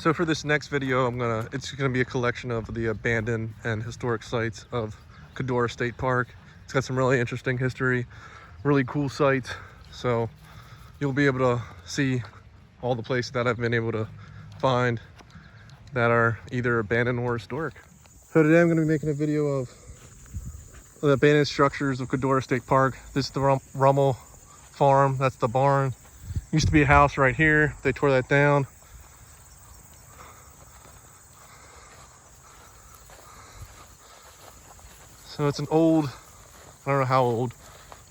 So for this next video, it's gonna be a collection of the abandoned and historic sites of Codorus State Park. It's got some really interesting history, really cool sites. So you'll be able to see all the places that I've been able to find that are either abandoned or historic. So today I'm gonna be making a video of the abandoned structures of Codorus State Park. This is the Rummel farm. That's the barn. Used to be a house right here. They tore that down. So it's an old, I don't know how old,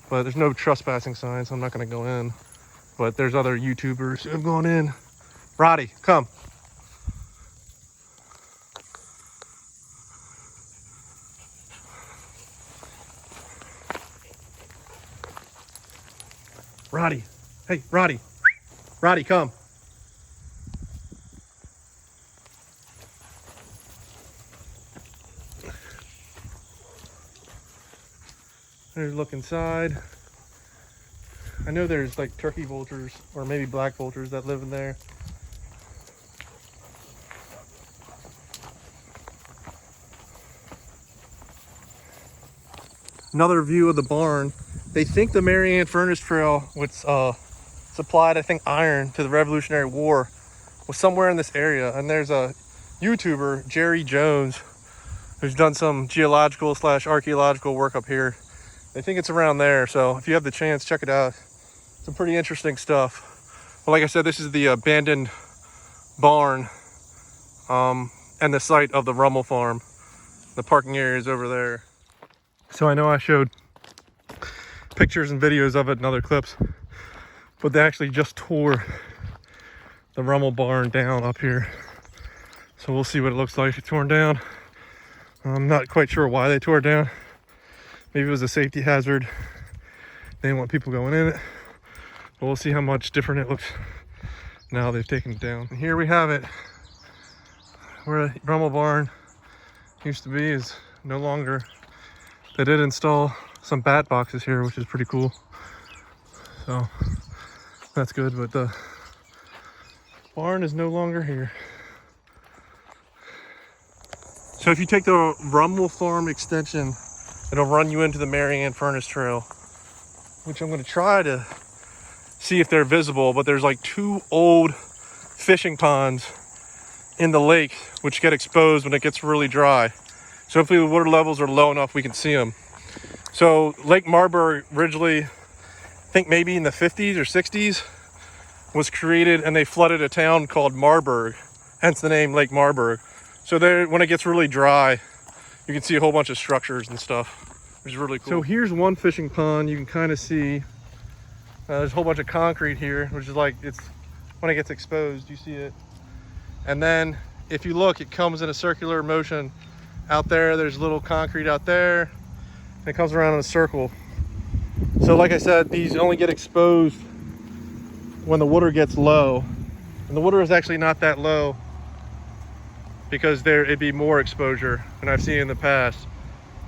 but there's no trespassing sign, so I'm not gonna go in. But there's other YouTubers who have gone in. Roddy, come. Roddy, hey, Roddy. Roddy, come. There's a look inside. I know there's like turkey vultures or maybe black vultures that live in there. Another view of the barn. They think the Mannheim furnace trail, which supplied, I think, iron to the Revolutionary War, was somewhere in this area. And there's a YouTuber, Jerry Jones, who's done some geological / archaeological work up here. I think it's around there, so if you have the chance, check it out. Some pretty interesting stuff. Well, like I said, this is the abandoned barn and the site of the Rummel farm. The parking area is over there. So I know I showed pictures and videos of it and other clips, but they actually just tore the Rummel barn down up here. So we'll see what it looks like. It's torn down. I'm not quite sure why they tore it down. Maybe it was a safety hazard. They didn't want people going in it. But we'll see how much different it looks now they've taken it down. And here we have it. Where the Rummel barn used to be is no longer. They did install some bat boxes here, which is pretty cool. So that's good, but the barn is no longer here. So if you take the Rummel farm extension, it'll run you into the Mannheim furnace trail, which I'm going to try to see if they're visible, but there's like 2 old fishing ponds in the lake which get exposed when it gets really dry. So hopefully the water levels are low enough we can see them. So Lake Marburg originally, I think maybe in the 50s or 60s, was created, and they flooded a town called Marburg, hence the name Lake Marburg. So there, when it gets really dry, you can see a whole bunch of structures and stuff, which is really cool. So here's one fishing pond. You can kind of see there's a whole bunch of concrete here, which is like, it's when it gets exposed, you see it. And then if you look, it comes in a circular motion. Out there, there's a little concrete out there, and it comes around in a circle. So like I said, these only get exposed when the water gets low. And the water is actually not that low, because it'd be more exposure than I've seen in the past.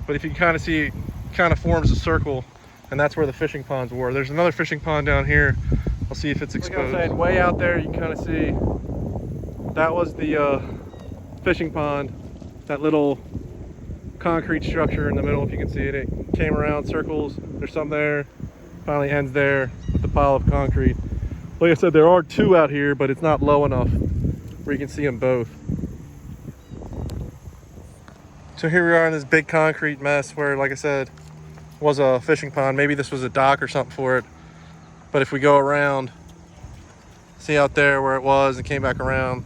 But if you can kind of see, it kind of forms a circle, and that's where the fishing ponds were. There's another fishing pond down here. I'll see if it's exposed. Like I was saying, way out there, you can kind of see that was the fishing pond. That little concrete structure in the middle, if you can see it. It came around circles. There's some there. Finally ends there with the pile of concrete. Like I said, there are 2 out here, but it's not low enough where you can see them both. So here we are in this big concrete mess where, like I said, was a fishing pond. Maybe this was a dock or something for it. But if we go around, see out there where it was and came back around.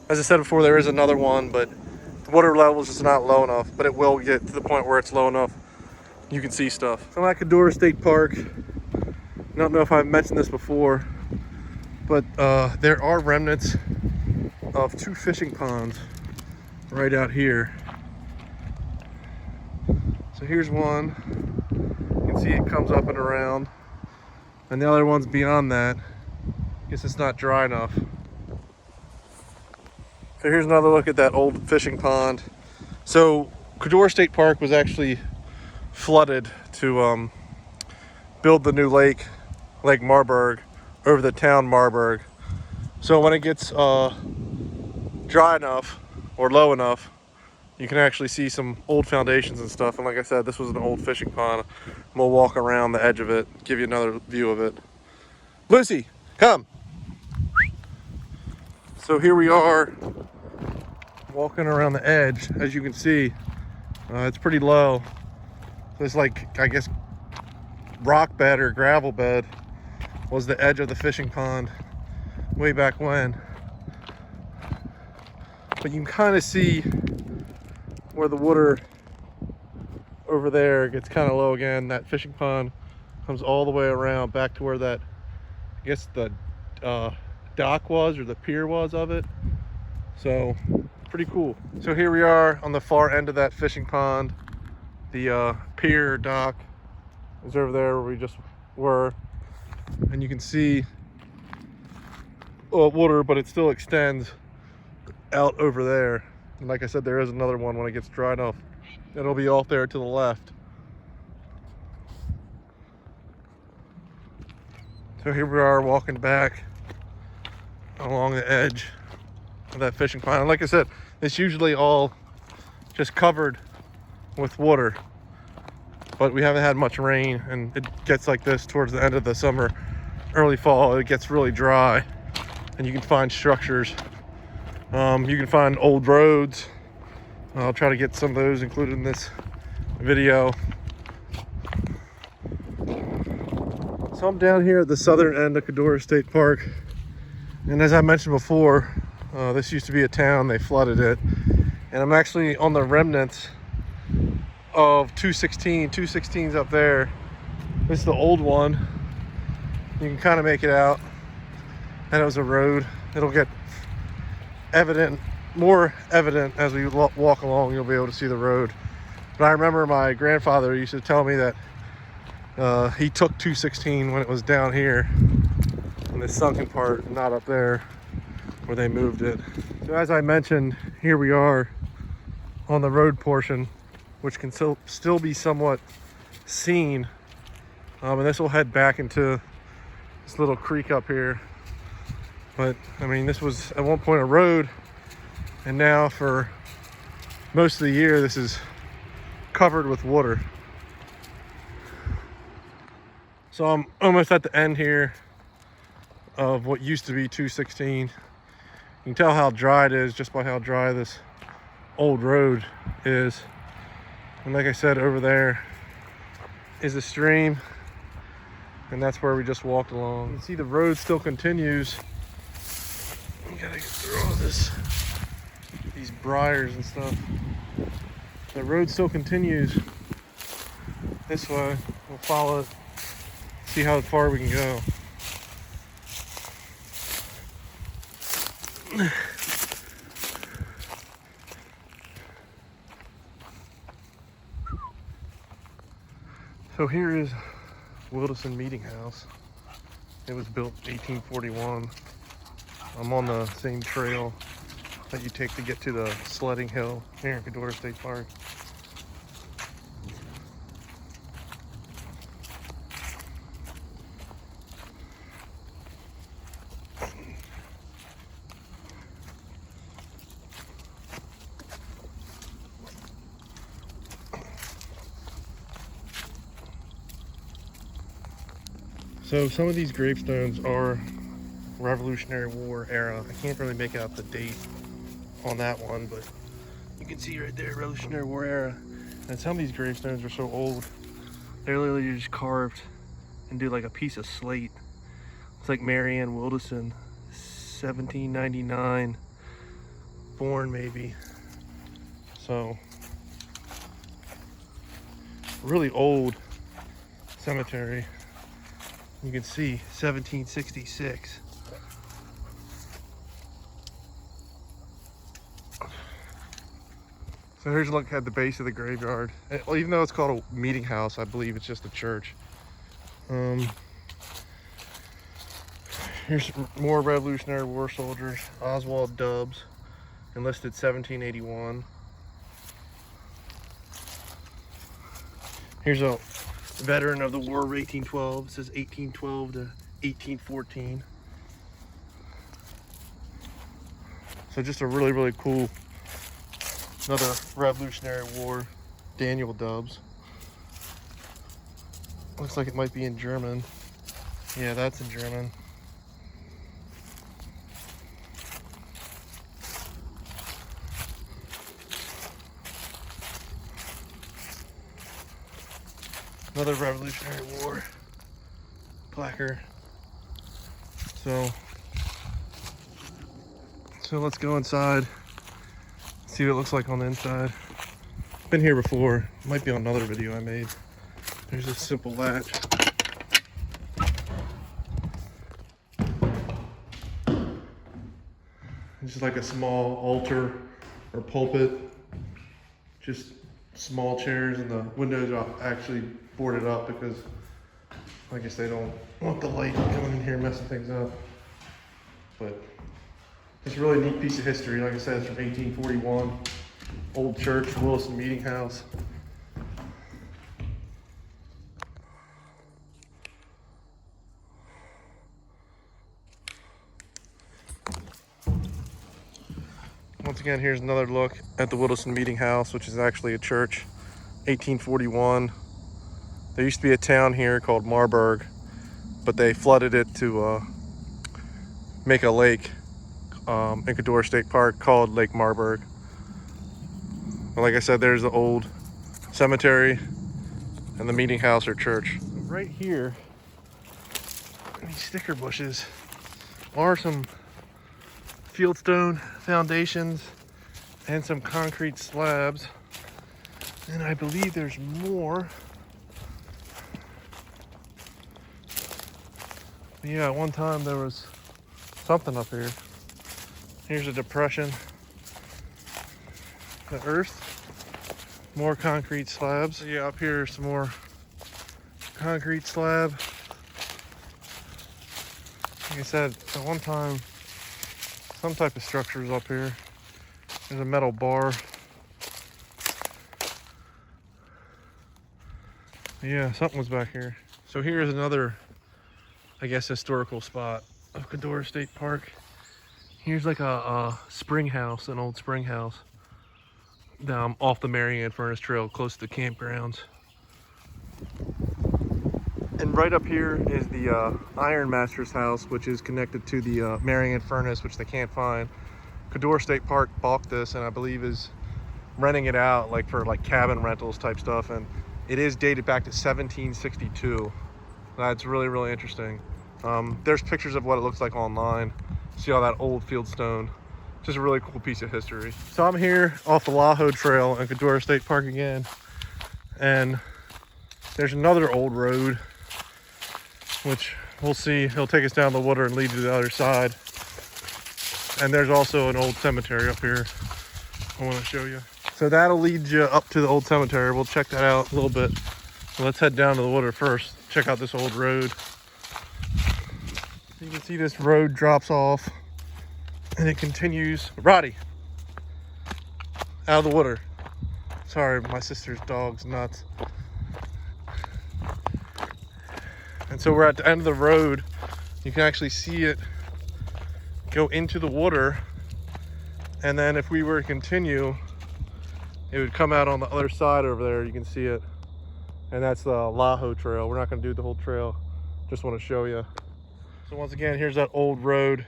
As I said before, there is another one, but the water level is just not low enough. But it will get to the point where it's low enough you can see stuff. So I'm at Codorus State Park. I don't know if I've mentioned this before, but there are remnants of 2 fishing ponds right out here. So here's one. You can see it comes up and around. And the other one's beyond that. Guess it's not dry enough. So here's another look at that old fishing pond. So Codorus State Park was actually flooded to build the new lake, Lake Marburg, over the town Marburg. So when it gets dry enough or low enough, you can actually see some old foundations and stuff. And like I said, this was an old fishing pond. We'll walk around the edge of it, give you another view of it. Lucy, come. So here we are walking around the edge. As you can see, it's pretty low. There's like, I guess, rock bed or gravel bed was the edge of the fishing pond way back when. But you can kind of see where the water over there gets kind of low again. That fishing pond comes all the way around back to where that, I guess, the dock was, or the pier was of it. So pretty cool. So here we are on the far end of that fishing pond. The pier dock is over there where we just were, and you can see water, but it still extends out over there. And like I said, there is another one when it gets dry enough. It'll be off there to the left. So here we are walking back along the edge of that fishing pond. And like I said, it's usually all just covered with water, but we haven't had much rain, and it gets like this towards the end of the summer, early fall. It gets really dry, and you can find structures. You can find old roads. I'll try to get some of those included in this video. So I'm down here at the southern end of Codorus State Park, and as I mentioned before, this used to be a town. They flooded it, and I'm actually on the remnants of 216. 216's up there. This is the old one. You can kind of make it out, and it was a road. It'll get more evident as we walk along. You'll be able to see the road. But I remember my grandfather used to tell me that he took 216 when it was down here in the sunken part, not up there where they moved it. So as I mentioned, here we are on the road portion, which can still be somewhat seen. And this will head back into this little creek up here. But I mean, this was at one point a road, and now for most of the year this is covered with water. So I'm almost at the end here of what used to be 216. You can tell how dry it is just by how dry this old road is. And like I said, over there is a stream, and that's where we just walked along. You can see the road still continues. You gotta get through all these briars and stuff. The road still continues this way. We'll follow it, see how far we can go. So here is Wilderson Meeting House. It was built 1841. I'm on the same trail that you take to get to the sledding hill here in Codorus State Park. So some of these gravestones are Revolutionary War era. I can't really make out the date on that one, but you can see right there, Revolutionary War era. And some of these gravestones are so old, they're literally just carved into like a piece of slate. It's like Mary Ann Wilderson, 1799, born maybe. So, really old cemetery. You can see 1766. So here's a look at the base of the graveyard. Well, even though it's called a meeting house, I believe it's just a church. Here's more Revolutionary War soldiers. Oswald Dubs, enlisted 1781. Here's a veteran of the War of 1812. It says 1812 to 1814. So just a really, really cool, another Revolutionary War Daniel Dubs. Looks like it might be in German. Yeah, that's in German. Another Revolutionary War placard. So let's go inside, see what it looks like on the inside. Been here before. Might be on another video I made. There's a simple latch. This is like a small altar or pulpit. Just small chairs, and the windows are actually boarded up because I guess they don't want the light coming in here messing things up. But it's a really neat piece of history. Like I said, it's from 1841. Old church, Wilson Meeting House. Once again, here's another look at the Wilson Meeting House, which is actually a church. 1841. There used to be a town here called Marburg, but they flooded it to make a lake in Codorus State Park called Lake Marburg. But like I said, there's the old cemetery and the meeting house or church. Right here, these sticker bushes are some fieldstone foundations and some concrete slabs. And I believe there's more. Yeah, at one time there was something up here. Here's a depression. The earth. More concrete slabs. Yeah, up here some more concrete slab. Like I said, at one time, some type of structure is up here. There's a metal bar. Yeah, something was back here. So here's another, I guess, historical spot of Codorus State Park. Here's like a spring house, an old spring house, down off the Marianne Furnace Trail, close to the campgrounds. And right up here is the Iron Master's house, which is connected to the Marianne Furnace, which they can't find. Codorus State Park bought this and I believe is renting it out like for like cabin rentals type stuff, and it is dated back to 1762. That's really, really interesting. There's pictures of what it looks like online. See all that old fieldstone. Just a really cool piece of history. So I'm here off the Laho Trail in Codorus State Park again, and there's another old road, which we'll see. He'll take us down the water and lead to the other side. And there's also an old cemetery up here I want to show you. So that'll lead you up to the old cemetery. We'll check that out a little bit. So let's head down to the water first. Check out this old road. You can see this road drops off and it continues. Roddy, out of the water. Sorry, my sister's dog's nuts. And so we're at the end of the road. You can actually see it go into the water. And then if we were to continue, it would come out on the other side over there. You can see it. And that's the Laho Trail. We're not gonna do the whole trail. Just wanna show you. So once again, here's that old road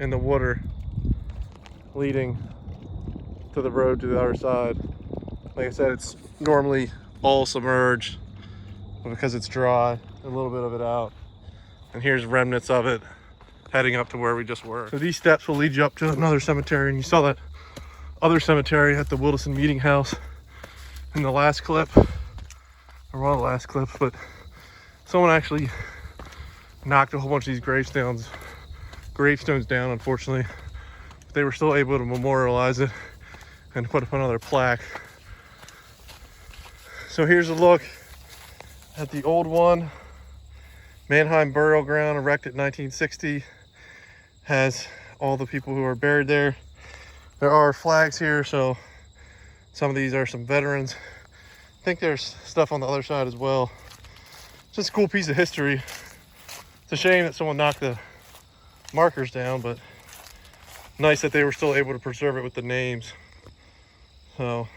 in the water leading to the road to the other side. Like I said, it's normally all submerged, but because it's dry, a little bit of it out. And here's remnants of it heading up to where we just were. So these steps will lead you up to another cemetery, and you saw that other cemetery at the Wilson Meeting House in the last clip, or one of the last clips, but someone actually knocked a whole bunch of these gravestones down, unfortunately. But they were still able to memorialize it and put up another plaque. So here's a look at the old one. Mannheim burial ground, erected in 1960. Has all the people who are buried there. There are flags here, so some of these are some veterans. I think there's stuff on the other side as well. Just a cool piece of history. It's a shame that someone knocked the markers down, but nice that they were still able to preserve it with the names. So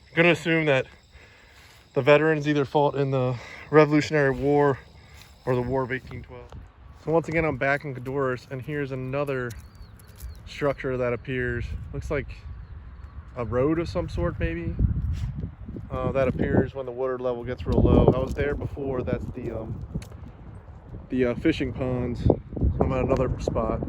I'm gonna assume that the veterans either fought in the Revolutionary War or the War of 1812. So once again, I'm back in Codorus, and here's another structure that appears. Looks like a road of some sort, maybe. That appears when the water level gets real low. I was there before. That's the fishing ponds. So I'm at another spot.